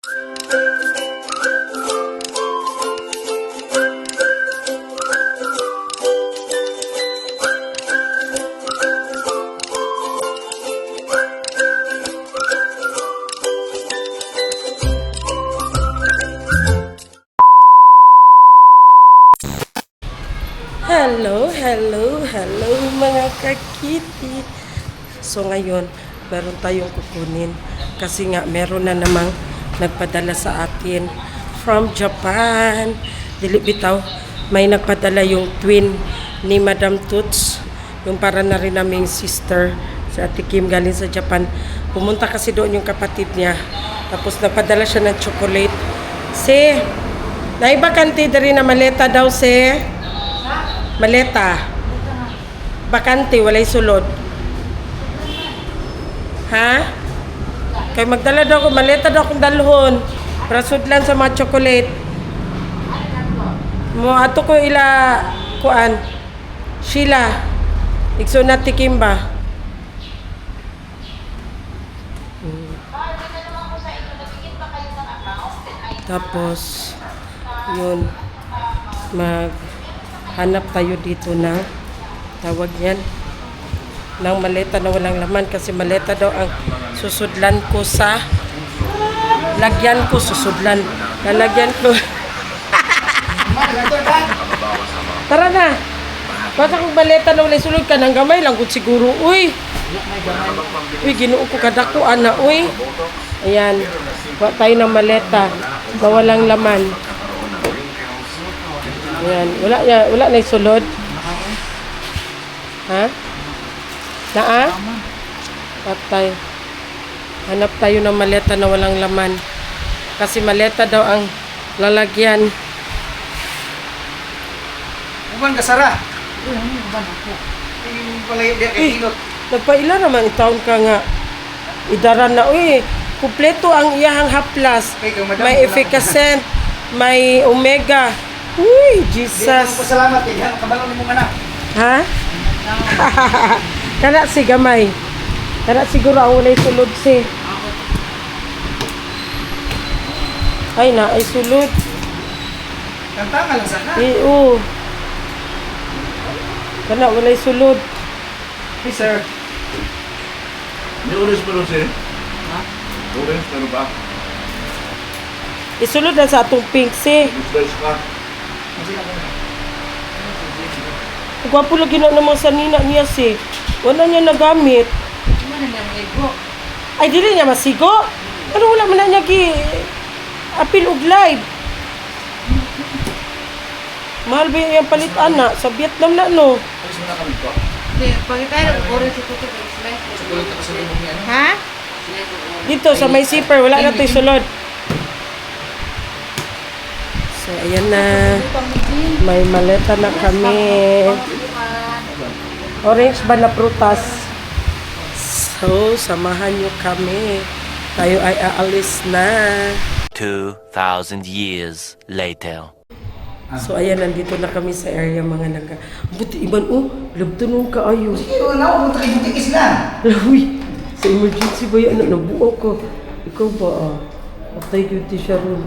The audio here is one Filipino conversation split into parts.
Hello mga kakiti. So ngayon, meron tayong kukunin kasi nga meron na namang nagpadala sa atin from Japan. Dili bitaw, may nagpadala yung twin ni Madam Toots, yung para na rin naming sister sa Ate Kim galing sa Japan. Pumunta kasi doon yung kapatid niya. Tapos nagpadala siya ng chocolate. Naibakante dari na maleta daw maleta. Bakante, walay sulod. Ha? Kay magdala daw ko, maleta daw akong dalhon. Para sudlan sa mga chocolate. Mo ato ko kuan. Sheila. Ikso na tikim ba? Tapos, yun. Maghanap tayo dito na tawag yan ng maleta na walang laman kasi maleta daw ang susudlan ko sa lagyan ko lalagyan ko tara na basta kung maleta na walay sulod ka ng gamay lang kung siguro uy ginuo ko kadakuan na uy ayan kuha tayo ng maleta na walang laman ayan wala na sulod. Ha? Patay. Hanap tayo ng maleta na walang laman. Kasi maleta daw ang lalagyan. Uban ka, Sara? Nagpaila naman itaon ka nga. Idaran na, kumpleto ang iyahang haplas. May efficacent, may omega. Uy, Jesus. Salamat, kabalon mo nga na. Ha? Kana si gamay. Kana siguro ang walay sulod ay sulod. Kanta nga lang sana. Oo. Kana walay sulod. Hey, sir. May oras pa rin, sir? Ha? Oras pa rin ba? Isulod na sa atong pink Express ka? Gwapo lagi na naman sa nina niya wala niya nagamit. Ay, dili niya masigo? Ano wala man na niya apil og live? Mahal ba yung palit ana? Sa Vietnam na no? Alis mo na kami po. Pagkakaya nag-order si Tuto ng slice. Sukulit ka sa lumong yan. Ha? Dito sa may zipper, wala na to'y sulod. So, ayan na. May maleta na kami. Orange ba na prutas? So, samahan nyo kami. Tayo ay aalis na. 2,000 years later. So, ayan, nandito na kami sa area mga naga. Buti, iban, labtunong kaayo. Sige, huwag mo takibutikis lang. Uy, sa emergency ba yan? Nabuo ko. Ikaw ba, patay duty siya ron.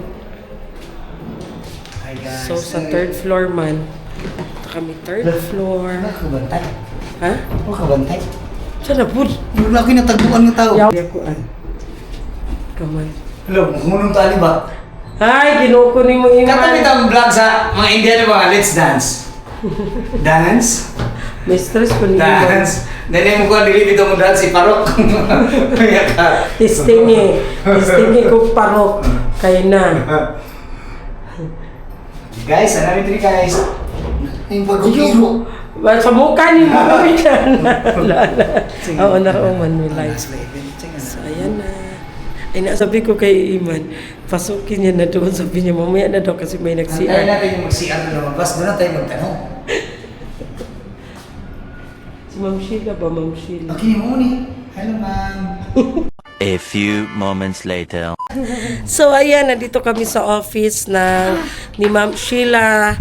So, sa third floor man. Ito kami third floor. Kabantay. Ha? Kabantay. Saan na, bud? Yung laki na tagbuan ng tao. Yaw ko, kamay. Hello, munong tali ba? Ay, ginuko ni mo iman. Katabi tayong vlog sa mga Indian ba? Let's dance. Dance? May stress ko ni Dance. Dali mo ko, dili dito mo dance si Parok. Kaya ka. Testingi ko parok. Kaya na. Guys, ano ito guys? Yung pag-ubiro. Sa mukha ni mo yan. Oo, nakauman mo live. So, ayan na. Ay, nasabi ko kay Iman, pasukin niya na doon. Sabi niya, mamaya na daw kasi may Antayin nag-CR. natin yung mag-CR na lumabas. Doon na tayo magtanong. Si Ma'am Sheila ba, Ma'am Sheila? Okay, mo ni. Hello, ma'am. A few moments later. So, ayan, nandito kami sa office ni Ma'am Sheila.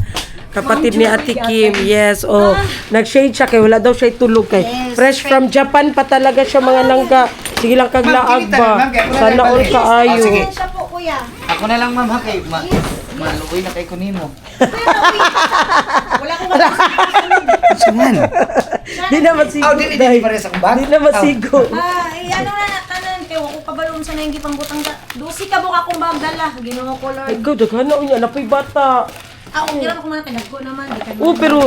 Kapatid ni Ate Kim, yes. Nag-shade siya kay wala daw siya tulog kay. Fresh from Japan pa talaga siya mga langga. Sige lang kaglaag ba. Sana all kaayo. Siya po, kuya. Ako na lang ma'am ha kay maluoy na kay kunimo. Wala akong mapasok. Suman. Di na masigo. Oh, dili pare sa kumbag. Di na masigo. Ano na tanan kay wako kabalo sa nang gipangbutang da. Dusi ka buka akong bagdala. Ginoo ko Lord. Ikaw, daghana unya, napay bata. Okay lang ako man kanagko naman. Di ka Oh, pero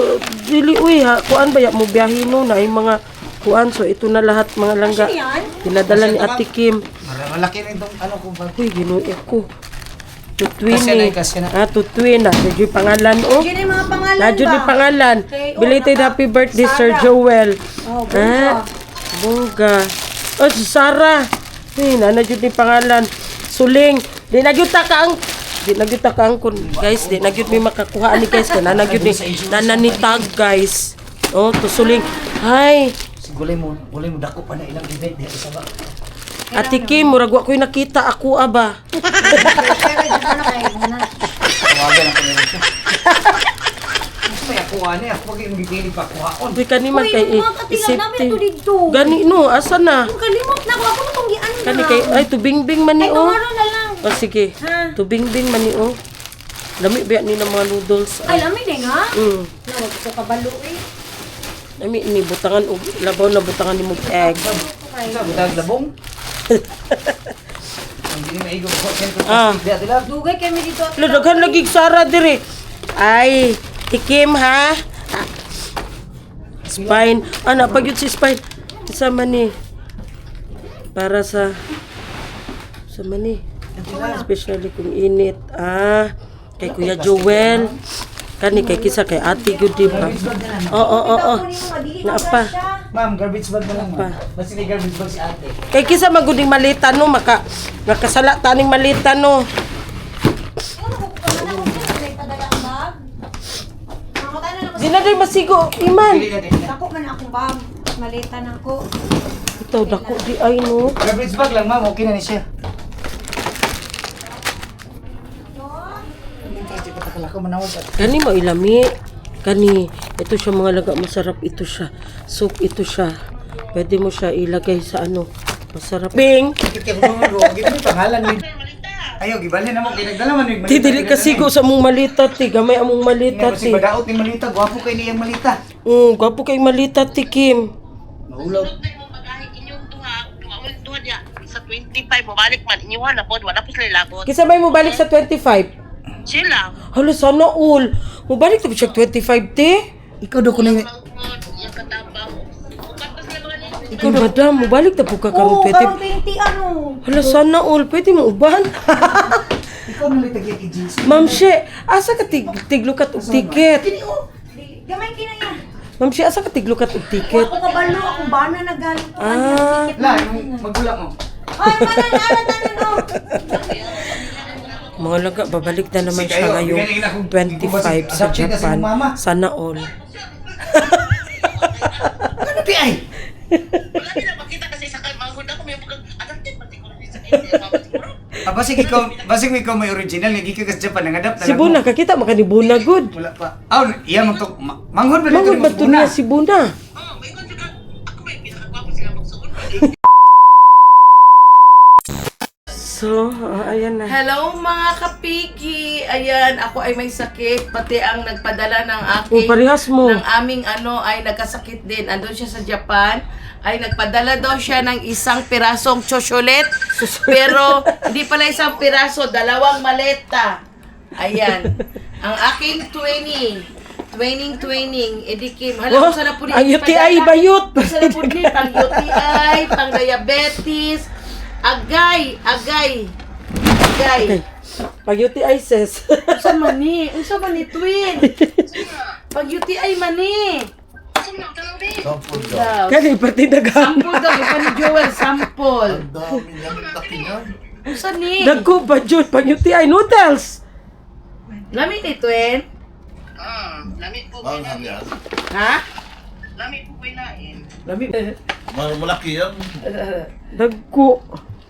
dili uy ha, kuan ba ya mo biyahin no na yung mga kuan, so ito na lahat mga langga. yan? Pinadala ni Ate Kim. Malaki rin tong ano kumbag. Uy, ginuwi ko. Tutwin Kasi ni. na, kasi na. Tutwin na. Nadyo yung pangalan, oh. Diyan yung mga pangalan Nadyo ba? yung pangalan. Okay, oh, Belated happy birthday, Sir Sarah. Joel. Oh, bunga. Bunga. Oh, si Sarah. Nadyo yung pangalan. Suling. Di nagyod ta ka ang kun. Guys, di nagyod may makakuha ni guys. Nagyod ni nananitag, guys. Oh, to suling. Hi. Gulay mo dako pa na ilang event diha sa ba. Ate Kim, murag wa ko'y nakita ako aba. Pero di ko na kay na. Tawagan ako nila. Mas may ako ani, ako pag magpili pa kuhaon. Uy, kani man Uy, kay mga katilang namin ito dito. Gani no, asa na? Ang kalimot na ako na itong gian na. Kani kay ay tubingbing man ni Ay, oh. tumaro na lang. O sige. Ha? Tubingbing man ni oh. Lami ba ni ng mga noodles? Ay, lamig eh nga. Nawag ko kabalo eh. Lami ni butangan og labaw na butangan ni mog egg. Sa budag labong. Hindi ni maigo ko sentro Ah. diha dila. Dugay kami dito. Daghan lagi Sara dire. Ay, Tikim ha. Spine. Ana pag yun si Spine. Isa man ni. Para sa man ni. Especially kung init. Kay Kuya Joel. Kani kay kisa kay Ate Good di ba? Oo. Naapa. Ma'am, garbage bag na lang Pa. ma'am. Basta may garbage bag si ate. Kay kisa maguding malita no makasala taning malita no. Di na rin masigo, Iman. Dili na din. Dako man akong bag. Malita na ako. Ito, dako di ay no. Garbage bag lang ma'am, okay na ni siya. Kasi patakala ko manawag ka. Kani mo ilami. Kani, ito siya mga laga masarap ito siya. Soup ito siya. Pwede mo siya ilagay sa ano. Masarap. Bing! Kaya ko mo, gito yung pangalan ni. Ayaw, gibalhin na mo, kinagdala man yung Ti dili kasi ko sa mong malita ti. Gamay among malita Kasi ti. badaot ni Malita, gwapo kay niyang Malita. Gwapo kay malita ti Kim. Maulaw. Sa 25 mo balik man inyuhan na pod wala po sila labot. Kisa may mo balik sa 25? Sila. Hala, sana all. Mubalik na ba siya 25 ti? Ikaw daw ko na Yung katabang. Bukat pa sila mga nito. Ikaw, madam, mubalik na po ka karong Oo, 20. karong 20 ano. Hala, sana all. Pwede mo uban. Ikaw na litag yung agency. Ma'am She, asa ka tiglukat og ticket? Gamay kina yan. Ma'am She, asa ka tiglukat og ticket? Ako kabalo, akong bana na galing ko. La, yung magulang mo. Ay, manan no. Mga laga, babalik na naman Si siya kayo, ngayong bigyan na akong 25 sa adopted na si Japan. mama. Sana all. Ano di ay? Wala nila makita kasi sa kay manghod ako may pag adapted pati ko rin sa kanya mama siguro. Basig ikaw may original, hindi ka sa Japan, nangadap Si Buna, kakita maka ni Buna good. Wala pa. Iya mo to, manghod ba Mangod ba ito niya si Buna? Oh, may kon sila. Ako may pinakagwapo sila magsuot. So, ayan na. Hello mga kapiki! Ayan, ako ay may sakit. Pati ang nagpadala ng aking... Parehas mo. Ng aming ay nagkasakit din. Andun siya sa Japan. Ay nagpadala daw siya ng isang pirasong chocolate. Pero hindi pala isang piraso, 2 maleta. Ayan. Ang aking 20. Edikim. Hala, kung sana po Ang UTI bayot. Kung sana po din, pang UTI, pang diabetes, agay. Pag UTI says. Unsa man ni twin? Pag UTI man ni. Daw. Kani pati dagan. Sample daw ipan ni Joel sample. Unsa ni? Dagko ba jud pag UTI noodles? Lami ni twin. Lamit po may lain. Ha? Lamit po may lain. Lami. Malaki yan. Dagko.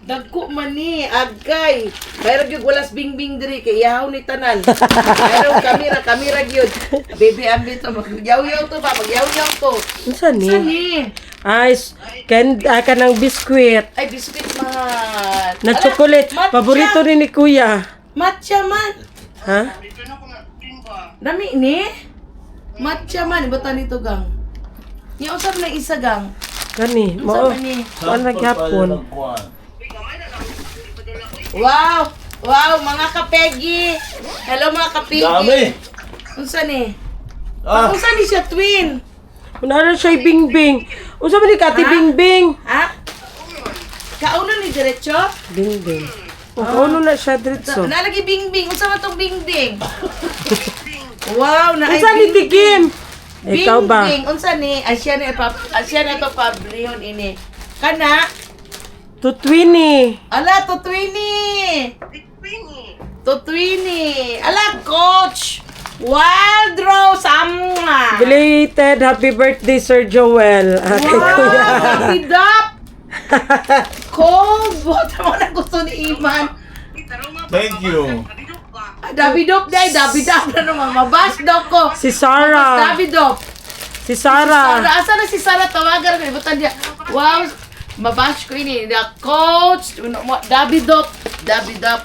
Dagko man ni, agkay. Mayroon yung walas bingbing diri, kay iyahaw ni tanan. Mayroon kamera gyud. Baby, ambi to, magyaw-yaw to ba? Magyaw-yaw to. Unsa ni? Sani? Ay, ka ng biskwit. Ay, biscuit man. Na Ala, chocolate. matcha. Paborito rin ni Kuya. Matcha man. Ha? Dami ni. Matcha man, ibutan nito gang. Yung usap na isa gang. Gani. Mo. Usap ni. Kuan na gyapon. Wow! Wow, mga kapegi! Hello mga kapegi! Dami. Unsa ni? Ah, Unsa ni siya twin? Kunara siya bingbing. Unsa man ni Kati Ha? bingbing? Ha? Kauno ni diretso? Bingbing. Uno na siya diretso. Nalagi bingbing. Unsa man tong bingbing? Wow, na Unsa ni Tigim? Ikaw ba? Bingbing. Unsa ni? Asya na ito pabliyon ini. Kana? Tutwini. Ala, to twini! To twini! Ala, coach! Wild Rose Amma! Belated happy birthday Sir Joel. Ah, kay Kuya. Happy dap! Cold! Buta mo na gusto ni Iman. thank you. Davidop day, Davidop na naman. Mabash daw ko. Si Sarah. Davidop. Si Sarah. Asa na si Sarah? Tawagan ko. Ibutan niya. Wow! Mabash ko ini. The coach. Davidop.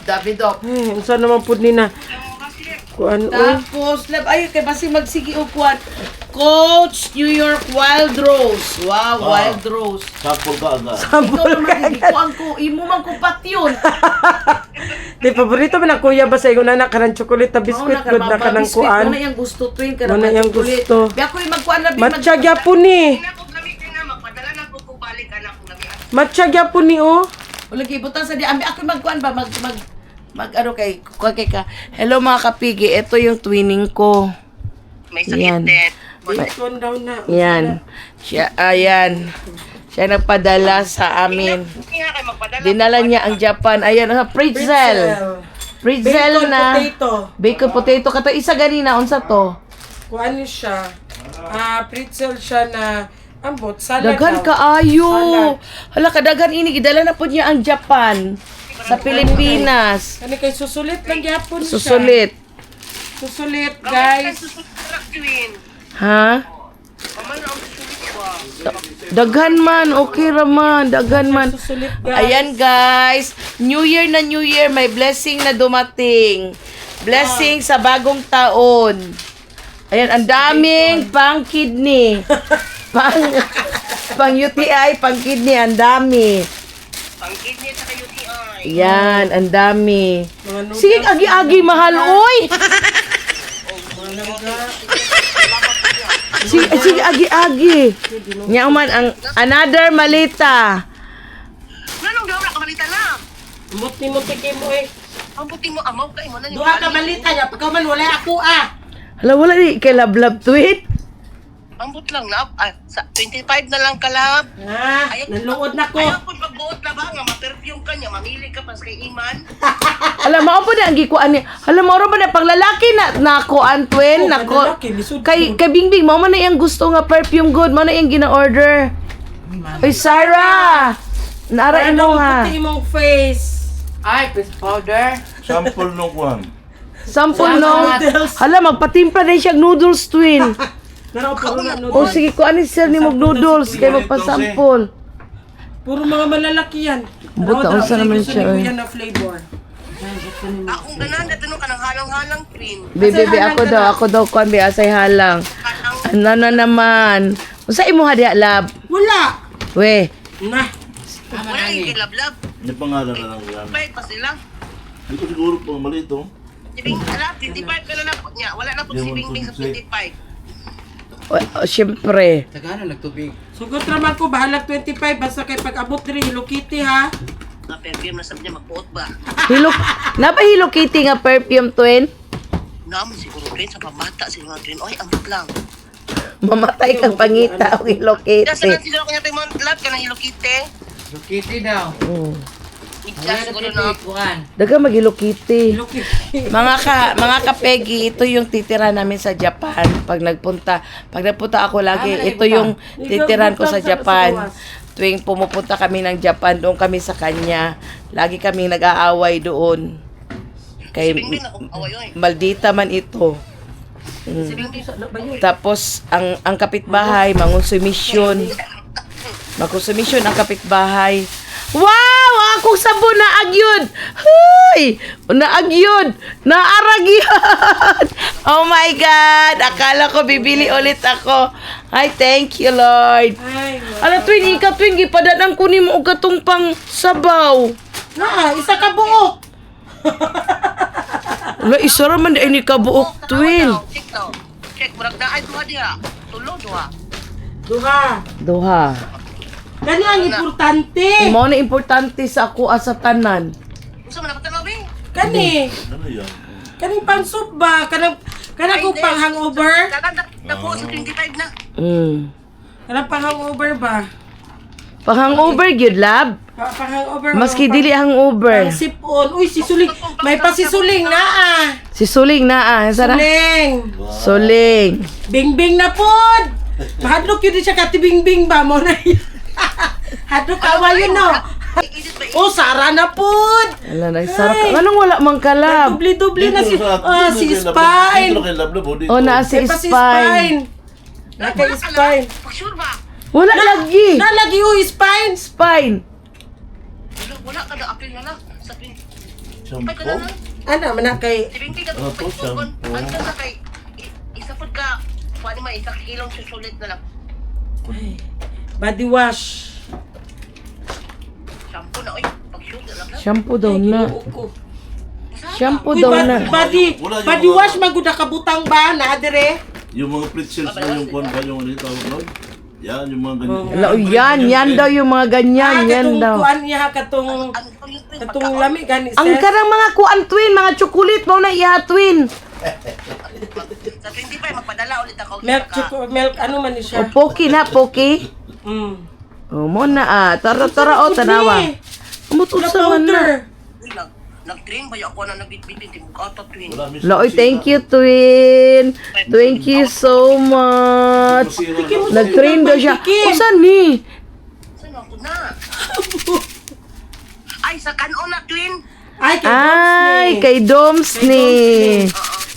Davidop. Eh, unsa naman pud ni na? Kuan oy. Tapos, ay, kay basi magsigi o kuwan. Coach New York Wild Rose. Wow, Wild Rose. Sapol ka agad. Ikaw naman, hindi ko ang imo man ko patyon. Di paborito man na Kuya ba sa ingon anak kanang chocolate na biskwit good na kanang kuan. Ano yung gusto twin ka Ano yung gusto? Biya ko yung magkuan na Matcha gyapon ni. Matcha gyapon ni oh. Wala kay butang sa di ambi ako magkuan ba mag ano kay ka. Hello mga kapigi, ito yung twinning ko. May Yan. sakit din. Bacon daw na. Yan. Siya ayan. Siya nagpadala sa amin. Kaya kayo magpadala. Dinala niya ang Japan. Ayan, pretzel. Pretzel Bacon na potato. bacon potato kato isa ganina unsa to? Kuan ni siya. Pretzel siya na ambot salad. Daghan daw. kaayo. Salad. Hala kadaghan ini gidala na pud niya ang Japan sa Pilipinas. Kani kay susulit lang gyapon siya. Susulit. Susulit Guys. guys. Twin. Ha? Kamay na ang sulit ba? Daghan man, okay raman, daghan man. Susulit guys. Ayan guys, New Year na New Year, may blessing na dumating. Blessing sa bagong taon. Ayan, ang daming pang kidney. pang UTI, pang kidney, ang dami. Pang-kidney at saka UTI. Yan, ang dami. Mga noodles. Sige, agi-agi, mahal, oy! Sige, agi-agi. Nya man ang another malita. Nanong daw na kamalita na? Muti-muti kay mo eh. Ang puti mo, amaw ka, mo na ni Duha ka malita niya. Pagka man wala ako ah. Hala, wala ni kay love tweet. Ambot lang na. Sa 25 na lang ka lab. Nanluod na ko. Ayaw po pagbuot na ba nga ma-perfume ka niya, mamili ka pas kay Iman. Hala, mao pa na ang gikuan ni. Hala, mao ra ba na panglalaki na nakuan twin, nako. panlalaki, lisod Kay ko. Bingbing mao man na iyang gusto nga perfume good, mao na iyang gina-order. Oy, Sarah. Naara imo ha. Puti imong face. Ay, face powder. Sample no kwan. Sample no. Noodles. Hala, magpatimpla na siya noodles twin. Naraw puro na O noodles. sige, kuan ni sir ni mog noodles kay magpasample. Puro mga malalaki yan. Buta, Ano daw, unsa naman gusto siya, ni eh. Kuya na flavor. Akong ganan, natanong ka ng halang-halang twin. Bebe, ako daw kuan bi asay halang. Halang, Ano na naman? Unsa imo hadiya lab? Wala. We, Na. wala yung kilablab. May pangalan na lang yan. Bayad pa sila. Hindi ko siguro po malito. Sibing, ala, 25 ka na po niya. Wala na po si Bingbing sa 25. syempre. Sugot raman ko, bahalag 25. Basta kay pag-abot rin, Hello Kitty ha. Na-perfume na sabi niya, magbuot ba? Napa Hello Kitty nga perfume twin? Naman siguro twin, sa pamata siguro twin. Oy, ambot lang. Mamatay kang pangita og Hello Kaya sa Kitty. lang siguro kanya tayo mga lahat ka ng ilokite. Mm. Migdas siguro na. Daga mag Hello Kitty. Hello Kitty. Mga kapegi, ito yung titira namin sa Japan pag nagpunta ako lagi, ito yung titiran ko sa Japan. Tuwing pumupunta kami ng Japan, doon kami sa kanya. Lagi kaming nag-aaway doon. Kay Bingbing na kung away yun. maldita man ito. Tapos ang kapitbahay mangonsumisyon. Magkonsumisyon ang kapitbahay. Wow! Akong sabon na agyod! Hoy! Naagyod! Naaragyod! Oh my God! Akala ko bibili ulit ako. Ay, thank you, Lord. Ay, Ala, twin, ika, twin, gipadadang kunin mo og katong pang sabaw. na, isa ka buok. Ala, isa raman di ni kabuok, twin. Check daw. Check, murag na ay duha diha. Tulo duha. Duha. Duha. Kani ang importante. Imo na importante sa ako sa tanan. Gusto mo na patanaw, be? Kani. Ano yan? Kani pang soup ba? Kanang ko pang hangover? Na po sa 25 na. Kanang pang hangover ba? Pang-hangover, gyud lab. Pang hangover. Maski dili hangover. Pang sipon. Uy, si Suling. May pa si Suling na ah. Si Suling na Sara. Suling. Suling. Bingbing na pod. Mahadlok yun din siya katibingbing ba mo na yun. Hadlok kawa yun no. Oh, Sara na pod. Ala na sarap. Anong wala man kalab? Dubli-dubli na si si Dito Spine. kay Love, oh, dito. O na si May pa si Spine. Spine. Naka Spine. Sure ba? Wala lagi. Nalagi yung Spine. Spine. Wala ka na apil na lang. Sa pin. Shampoo? Ay, ka na lang. Ano, man kay Tibing-ting ka Ano to, pagpagpagpag. shampoo? Ano ka kay... Isa po ka... Kuha naman, isang kilong susulit na lang. body wash. Shampoo na, oy. Pag-shoot na lang. Shampoo daw na. Uko. Shampoo Uy, daw na. body wash maguda ka butang ba na adere? Yung mga pretzels na yung kwan ba yung ano yung tawag nun? Yan, yung mga ganyan. Ala, o yan daw yung mga ganyan, yan katong daw. kuan niya katong Ano to yung twin? katong lami gani Ang sis. karang mga kuan twin, mga chocolate mo na iha twin. Sa 25, magpadala ulit ako. Milk ano man ni O siya. poki na, poki. Mm. O mo na Tara o tanawa. Amot usa man na. Uy, nag-train ba yung ako na nabitbitin? Timog auto twin. Wala, miss. Loy, thank you twin. Thank you so much. Nag-train daw siya. Usan ni? Saan ako na? Ay, sa kanon na twin. Ay, Ay, kay Doms ni.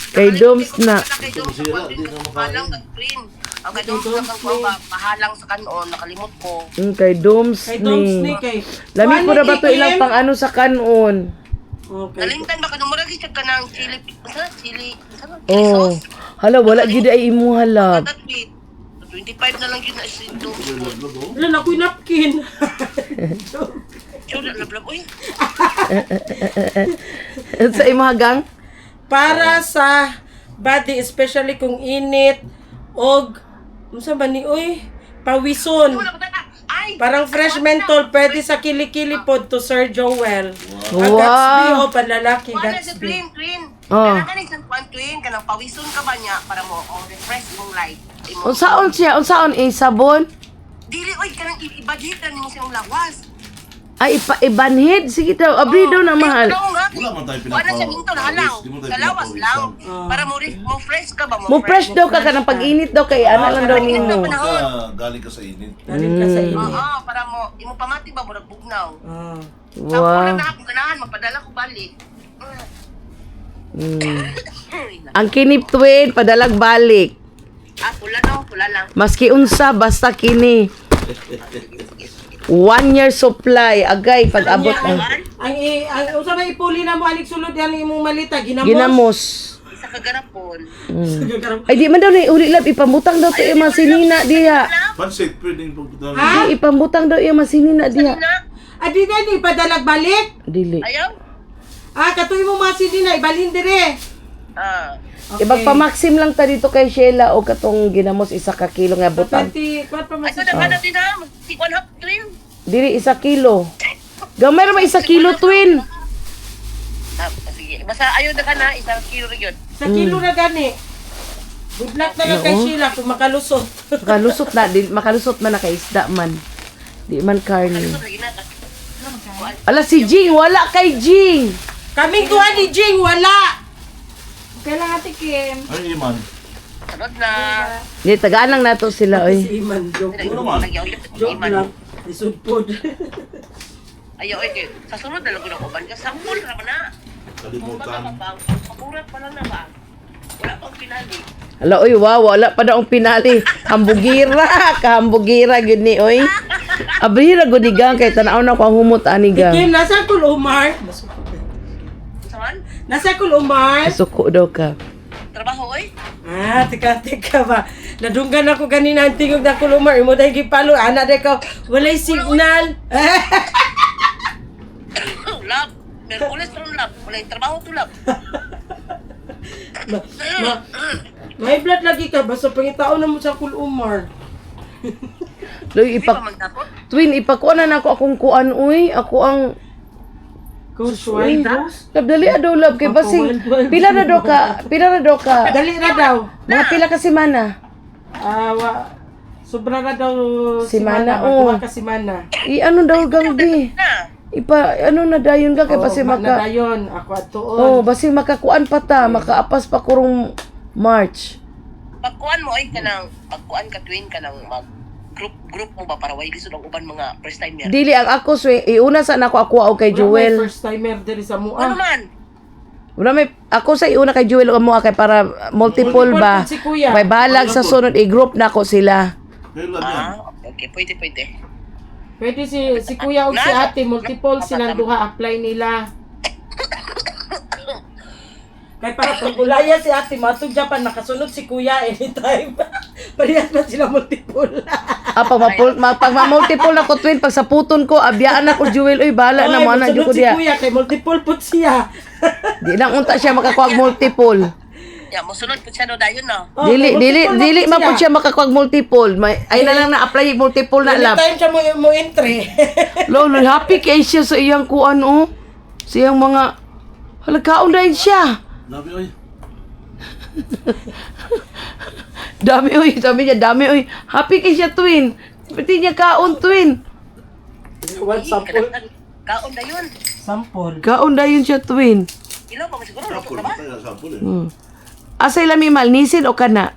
Kay Doms na. Kay Doms na. Pahalang ka twin. Ang kay Doms na kang kuha, pahalang sa kanon, nakalimot ko. Kay Doms Kay Doms ni. ni kay. Lami ko na ba to ilang pang ano sa kanon? Okay. Nalimtan ba ka nung maragi siya ka ng chili, chili Oh. sauce? Hala, wala gid ay imo halab. That tweet. 25 na lang yun na si Doms. Wala na ko'y napkin. Sure, lablab. Uy, Sa imo hagang? Para sa body especially kung init og unsa ba ni oy pawison. wala ko na. Ay, Parang fresh menthol pwede sa kilikili pod to Sir Joel. Ang Wow. Gatsby o panlalaki wala sa Gatsby. twin. Oh. Kanang kaning sa twin, kanang pawison ka ba niya para mo refresh mong life. Unsaon siya? Unsaon sabon? Dili, oy, kanang ibadhitan mo siyang lawas. Ay ibanhid sige daw. Abri daw na mahal. Wala man tayo Wala siya minto na halang. Di mo tayo Sa lawas lang. pinapawisan. Para mo fresh ka ba? Mo fresh daw ka kanang pag-init daw kay ana lang daw nimo. Galing ka sa init. Galing ka sa init. Oo, para mo, imo pamati ba, murag bugnaw. Ah. Sa Wow. na ako ganahan, magpadala ko balik. Ang kinip twin padalag balik. Pula lang. Maski unsa basta kini. 1 year supply agay pag abot ng Ang unsa may ipuli na mo anik sulod yan imong malita ginamos. ginamos. Isa ka garapon. Ay di man daw ni uli lab ipambutang daw to yung masinina diha. Pansit, pwedeng pagputan. Di ipambutang daw yung masinina diha. Adi na ni padalag balik. Dili. Ayaw? Katuy mo mga sidi na ibalhin dire. Ibagpa-maxim lang ta dito kay Sheila o katong ginamos 1 ka kilo nga butang. 20 kwat pa Ay, mas. sa nagana din ha. Mag-1 half twin. Dili 1 kilo. Gamay ra 1 kilo twin. Sige. Basta ayaw na ka na, 1 kilo rin yun. Sa kilo na gani. Good luck na lang kay Sheila kung makalusot. Makalusot na, makalusot man na kay isda man. Di man karne. Ito lagi na. Ala si Jing, wala kay Jing. Kaming tuwa ni Jing wala. Kailangan tikim. Ay, iman. Sunod na. Di tagaan lang nato sila oy. Si Iman joke. Ano naman? Nagyaw-yaw. Joke lang. Lisod po. Ayaw, eh. Sa sunod na lang ko na uban ka. Sampol na ba na? Kalimutan. Pakurat pa lang na ba? Wala pang pinali. Hala, oy, wow, wala pa daw ang pinali. Hambugira, kahambugira, yun ni, oy. Abrira, gudigang, kay tanaw na ko ang humot, anigang. Kim, nasa Kulumar? Saan? Nasa Kulumar? Suko daw ka. Trabaho, oy? Ah, teka ba. Nadunggan ako ganina ang tingog na Kulumar. Imo dahil gipalo. Ana dahil ka, walay signal. Lab. Merkulis ron lab. Wala yung trabaho to lab. May blood lagi ka. Basta pangitaon na mo sa Kulumar. Loy, Hindi pa magtapot. Twin, ipakuan na ako akong kuan, uy. Ako ang... Coach Uy, Wild. lab, dali daw, lab. Kay basing, pila na daw ka. Dali na daw. Mga pila ka semana. Sobra na daw Simana, Magkuha oh. ka simana. Ano daw gangbi? Na. Ano na dayon ka kay basi na maka... dayon. Ako atoon. Oh, basi makakuan pa ta, makaapas pa kurong March. Pagkuan mo ay kanang pagkuan ka twin ka nang mag group mo ba para way lisod ang uban mga first timer. Dili ang ako iuna sa nako og kay Wala may Joel. first timer diri sa Ano mua. man? Wala may ako sa iuna kay Joel mo kay para multiple ba. Multiple si kuya. May balag sa sunod i-group nako sila. Kailan yan? Okay, pwede. Pwede si kuya o si ate. Multiple silang duha. Apply nila. Kay para kung ulaya si ate, matong Japan, makasunod si kuya anytime. Parehas na sila multiple. Pag ma-multiple ako twin pag sa puton ko abiyaan ako Joel oy bala na mo na Sunod jud ko si diya. kuya, kay multiple put siya. Di lang unta siya makakuha og multiple. Ya, mosunod po siya no dayon no. Oh, Dili multiple man pud siya makakuha og multiple. Ay na lang na apply multiple na lab. Anytime siya mo entry. Lolo, happy kay siya sa iyang kuan oh. Sa iyang mga halakaon dahil siya. Nabi, oy. Dami oy. Happy kay siya twin. Pati niya kaon twin. One sample. Kaon na yun. Sample. Kaon dayon siya twin. Ilaw pa siguro na Sapul, ba? tayo sapul eh. Asay lami malnisin o kana?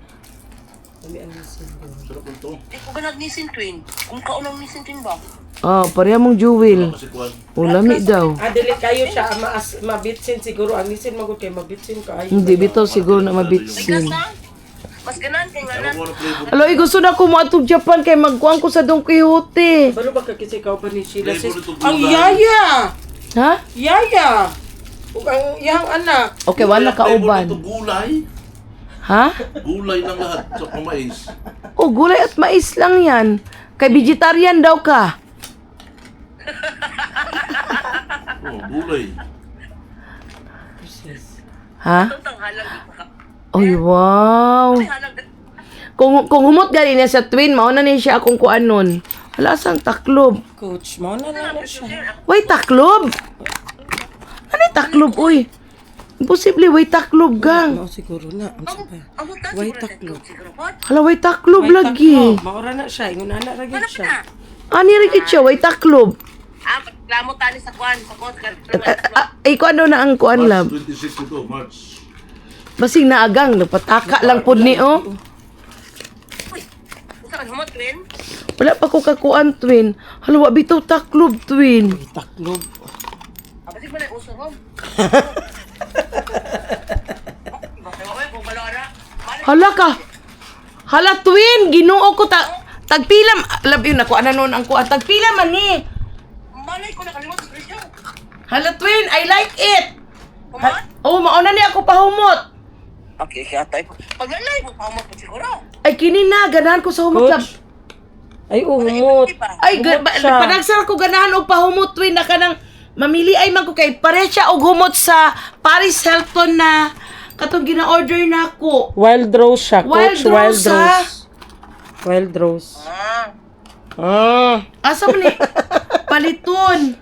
Sarap ito. Di ko ba nagnisin twin? Kung kaon ang nisin twin ba? Oh, pareha mong Jewel. Kasi kuwan. O lami daw. Dili kayo siya mabitsin siguro. Ang isin magod kay mabitsin ka ay. Hindi bitaw siguro na Ay mabitsin. gasa? Mas ganan kay Ewan nganan. ko na flavor. Alo, gusto na ko mo atong Japan kay magkuhan ko sa Don Quixote. Balo ba kakisikaw pa ni Sheila sis? Flavor itong Ang gulay. yaya! Ha? Yaya! Ug ang iyang anak. Okay, wala ka Flavor uban. nito, gulay. Ha? Gulay ng lahat sa pamais. Oh, gulay at mais lang yan. Kay vegetarian daw ka. Oh, gulay. Ha? Tang halang di pa ka. Oy, wow. Halang Kung humot gali niya sa twin, mauna ni siya akong kuan nun. Wala sang taklob. Coach, mo na lang siya. Way taklob! Ano yung taklob, uy? Imposible, way taklob, gang. Mao siguro na. Ang sabay. Amo ta Way siguro taklo. siguro po. Hala, way taklob lagi. Maura na siya. Ingon na ragid siya. Ani rin siya, way taklob. Reklamo tani sa kuan, sa kot ka. Ay, kuan na ang kuan March lab. 26 ito, March. Basing naagang, nagpataka lang po ni, oh. Uy, saan humot twin? Wala pa ko kakuan, twin. Hala, wa bitaw taklob, twin. Taklob. Abasi ba na uso mo? Bakit wala ko balora? Hala ka. Hala, twin, ginoo ko tagpila. Lab yun, ako, ano nun ang kuan. Tagpila man ni. Malay ko nakalimot sa presyo. Hala, twin, I like it. Kumot? Oh, mauna ni ako pahumot. Okay, kaya tayo. Pag lalay mo, pamot po siguro. Ay, kini na, ganahan ko sa humot lab. Coach. Ay, umot. Ay, Humot siya. panagsar ko ganahan og pahumot, twin, na kanang mamili ay man ko kay pare siya og humot sa Paris Hilton na katong gina-order na ko. Wild rose siya, Wild coach. rose, ha? Wild rose. Ah, Asa man ni? Paliton.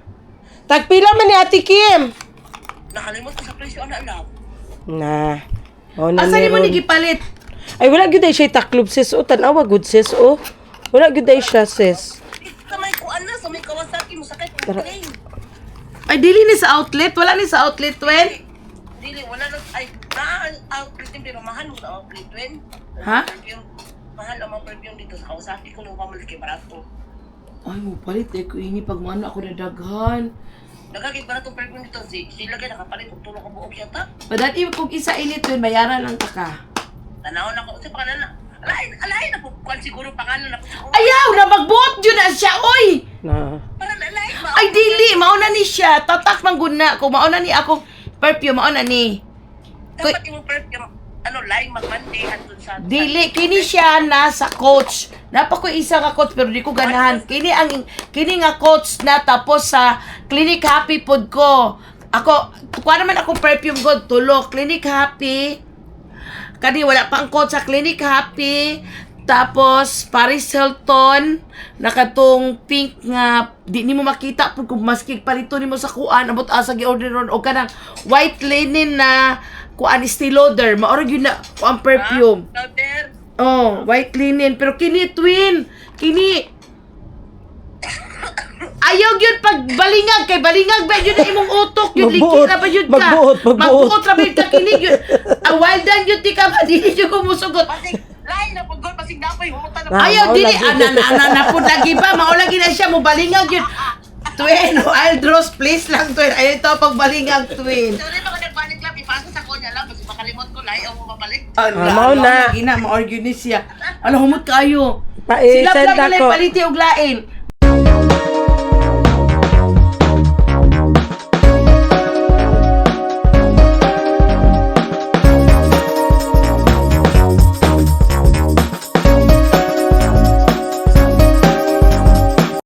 Tagpila man ni Ate Kim. nakalimot ko sa presyo, anak. Na. Oh, na Asa ni mo meron. ni gipalit? Ay, wala gyud ay siya taklob sis. O, tanawa good sis. O. Wala gyud ay siya sis. Sa may kuan na, sa may Kawasaki mo sakit mo plane. Ay, dili ni sa outlet. Wala ni sa outlet, twin. Dili, wala na, ay, outlet yung pero mahal mo sa outlet, twin. Ha? Mahal ang mga perfume dito sa Kawasaki ko nung pamalaki barato. Ay, mo palit eh ko ini pag mana ako nadaghan. Nagagit ba na itong perfume nito? Sila kayo nakapalit kung tulong ka buok siya ta? Padat kung isa init yun, bayaran lang ta ka. Tanaw na ko. Kasi pangalan na. Alain na po. Kung siguro pangalan na po. Ayaw na magbuot yun na siya, oy! Na. Para alain ba? Ay, dili, mauna ni siya. Tatak man gud na. Kung mauna ni akong perfume, mauna ni. Dapat yung perfume, laing magmandihan dun sa... Dili, kini siya na sa coach. Napa ko isa ka coach pero di ko ganahan. Kini nga coach na tapos sa Clinic Happy pod ko. Ako, kuha naman ako perfume god tulo. Clinic Happy. Kani wala pang coach sa Clinic Happy. Tapos Paris Hilton nakatong pink nga di nimo makita pud kung maskig palito nimo sa kuan abot asa gi-order ron o kanang white linen na kuan Estee Lauder maoro gyud na ang perfume. Lauder. Oh, white linen. Pero kini twin. Kini. Ayaw yun pag balingag. Kay balingag ba yun na imong utok. Yun Magbuot. likit na ba yun ka? Magbuot. Magbuot na ba yun ka kinig yun. Wildan yun di ka ba? Dili yun kumusugot. Pasig, lain na po. Pasig na po yung humutan na. Ah, Ayaw, maulagi. dili. Napod lagi ba? Maulagi na siya. Mubalingag yun. Twin, Aldros, please lang, twin. Ayaw ito pag balingag, twin. Sorry ba ka nagbalik lang. Ipasa sa konya lang. Kasi makalimot ko. Lain ang mabalik. Mao na. Ina, ma-argue ni siya. Ano, humot kayo. Pa, Sila send lang ako. paliti og lain.